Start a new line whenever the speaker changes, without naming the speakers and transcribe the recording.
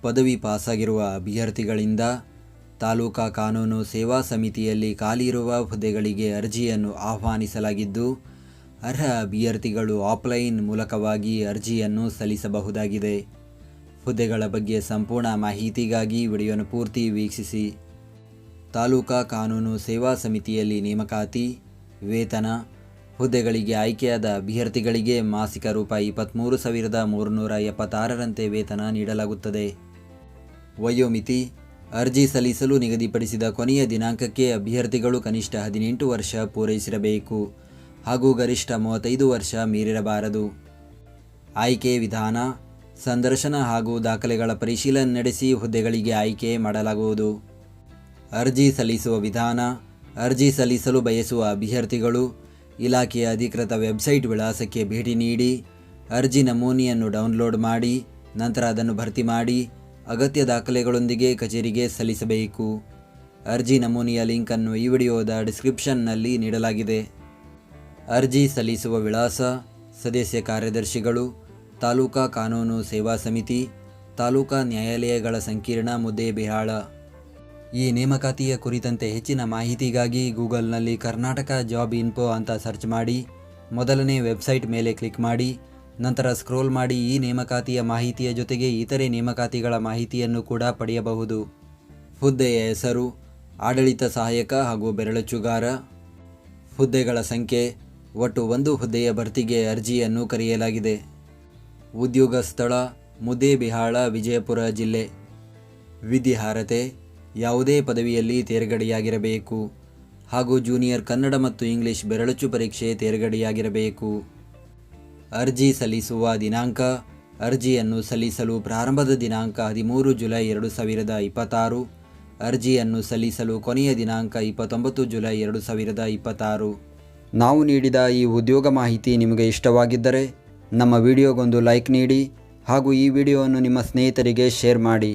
ಪದವಿ ಪಾಸಾಗಿರುವ ಅಭ್ಯರ್ಥಿಗಳಿಂದ ತಾಲೂಕಾ ಕಾನೂನು ಸೇವಾ ಸಮಿತಿಯಲ್ಲಿ ಖಾಲಿಯಿರುವ ಹುದ್ದೆಗಳಿಗೆ ಅರ್ಜಿಯನ್ನು ಆಹ್ವಾನಿಸಲಾಗಿದ್ದು, ಅರ್ಹ ಅಭ್ಯರ್ಥಿಗಳು ಆಫ್ಲೈನ್ ಮೂಲಕವಾಗಿ ಅರ್ಜಿಯನ್ನು ಸಲ್ಲಿಸಬಹುದಾಗಿದೆ. ಹುದ್ದೆಗಳ ಬಗ್ಗೆ ಸಂಪೂರ್ಣ ಮಾಹಿತಿಗಾಗಿ ವಿಡಿಯೋನ ಪೂರ್ತಿ ವೀಕ್ಷಿಸಿ. ತಾಲೂಕಾ ಕಾನೂನು ಸೇವಾ ಸಮಿತಿಯಲ್ಲಿ ನೇಮಕಾತಿ, ವೇತನ. ಹುದ್ದೆಗಳಿಗೆ ಆಯ್ಕೆಯಾದ ಅಭ್ಯರ್ಥಿಗಳಿಗೆ ಮಾಸಿಕ ರೂಪಾಯಿ 23,376ರಂತೆ ವೇತನ ನೀಡಲಾಗುತ್ತದೆ. ವಯೋಮಿತಿ: ಅರ್ಜಿ ಸಲ್ಲಿಸಲು ನಿಗದಿಪಡಿಸಿದ ಕೊನೆಯ ದಿನಾಂಕಕ್ಕೆ ಅಭ್ಯರ್ಥಿಗಳು ಕನಿಷ್ಠ 18 ವರ್ಷ ಪೂರೈಸಿರಬೇಕು ಹಾಗೂ ಗರಿಷ್ಠ 35 ವರ್ಷ ಮೀರಿರಬಾರದು. ಆಯ್ಕೆ ವಿಧಾನ: ಸಂದರ್ಶನ ಹಾಗೂ ದಾಖಲೆಗಳ ಪರಿಶೀಲನೆ ನಡೆಸಿ ಹುದ್ದೆಗಳಿಗೆ ಆಯ್ಕೆ ಮಾಡಲಾಗುವುದು. ಅರ್ಜಿ ಸಲ್ಲಿಸುವ ವಿಧಾನ: ಅರ್ಜಿ ಸಲ್ಲಿಸಲು ಬಯಸುವ ಅಭ್ಯರ್ಥಿಗಳು ಇಲಾಖೆಯ ಅಧಿಕೃತ ವೆಬ್ಸೈಟ್ ವಿಳಾಸಕ್ಕೆ ಭೇಟಿ ನೀಡಿ ಅರ್ಜಿ ನಮೂನೆಯನ್ನು ಡೌನ್ಲೋಡ್ ಮಾಡಿ ನಂತರ ಅದನ್ನು ಭರ್ತಿ ಮಾಡಿ ಅಗತ್ಯ ದಾಖಲೆಗಳೊಂದಿಗೆ ಕಚೇರಿಗೆ ಸಲ್ಲಿಸಬೇಕು. ಅರ್ಜಿ ನಮೂನೆಯ ಲಿಂಕನ್ನು ಈ ವಿಡಿಯೋದ ಡಿಸ್ಕ್ರಿಪ್ಷನ್ನಲ್ಲಿ ನೀಡಲಾಗಿದೆ. ಅರ್ಜಿ ಸಲ್ಲಿಸುವ ವಿಳಾಸ: ಸದಸ್ಯ ಕಾರ್ಯದರ್ಶಿಗಳು, ತಾಲೂಕಾ ಕಾನೂನು ಸೇವಾ ಸಮಿತಿ, ತಾಲೂಕಾ ನ್ಯಾಯಾಲಯಗಳ ಸಂಕೀರ್ಣ, ಮುದ್ದೇಬಿಹಾಳ. ಈ ನೇಮಕಾತಿಯ ಕುರಿತಂತೆ ಹೆಚ್ಚಿನ ಮಾಹಿತಿಗಾಗಿ ಗೂಗಲ್ನಲ್ಲಿ ಕರ್ನಾಟಕ ಜಾಬ್ ಇನ್ಫೋ ಅಂತ ಸರ್ಚ್ ಮಾಡಿ ಮೊದಲನೇ ವೆಬ್ಸೈಟ್ ಮೇಲೆ ಕ್ಲಿಕ್ ಮಾಡಿ ನಂತರ ಸ್ಕ್ರೋಲ್ ಮಾಡಿ ಈ ನೇಮಕಾತಿಯ ಮಾಹಿತಿಯ ಜೊತೆಗೆ ಇತರೆ ನೇಮಕಾತಿಗಳ ಮಾಹಿತಿಯನ್ನು ಕೂಡ ಪಡೆಯಬಹುದು. ಹುದ್ದೆಯ ಹೆಸರು: ಆಡಳಿತ ಸಹಾಯಕ ಹಾಗೂ ಬೆರಳಚ್ಚುಗಾರ. ಹುದ್ದೆಗಳ ಸಂಖ್ಯೆ: ಒಟ್ಟು 1 ಹುದ್ದೆಯ ಭರ್ತಿಗೆ ಅರ್ಜಿಯನ್ನು ಕರೆಯಲಾಗಿದೆ. ಉದ್ಯೋಗ ಸ್ಥಳ: ಮುದ್ದೇಬಿಹಾಳ, ವಿಜಯಪುರ ಜಿಲ್ಲೆ. ವಿದ್ಯಾರ್ಹತೆ: ಯಾವುದೇ ಪದವಿಯಲ್ಲಿ ತೇರ್ಗಡೆಯಾಗಿರಬೇಕು ಹಾಗೂ ಜೂನಿಯರ್ ಕನ್ನಡ ಮತ್ತು ಇಂಗ್ಲಿಷ್ ಬೆರಳಚ್ಚು ಪರೀಕ್ಷೆ ತೇರ್ಗಡೆಯಾಗಿರಬೇಕು. ಅರ್ಜಿ ಸಲ್ಲಿಸುವ ದಿನಾಂಕ: ಅರ್ಜಿಯನ್ನು ಸಲ್ಲಿಸಲು ಪ್ರಾರಂಭದ ದಿನಾಂಕ 13 ಜುಲೈ 2026. ಅರ್ಜಿಯನ್ನು ಸಲ್ಲಿಸಲು ಕೊನೆಯ ದಿನಾಂಕ 29 ಜುಲೈ 2026. ನಾವು ನೀಡಿದ ಈ ಉದ್ಯೋಗ ಮಾಹಿತಿ ನಿಮಗೆ ಇಷ್ಟವಾಗಿದ್ದರೆ ನಮ್ಮ ವಿಡಿಯೋಗೊಂದು ಲೈಕ್ ನೀಡಿ ಹಾಗೂ ಈ ವಿಡಿಯೋವನ್ನು ನಿಮ್ಮ ಸ್ನೇಹಿತರಿಗೆ ಶೇರ್ ಮಾಡಿ.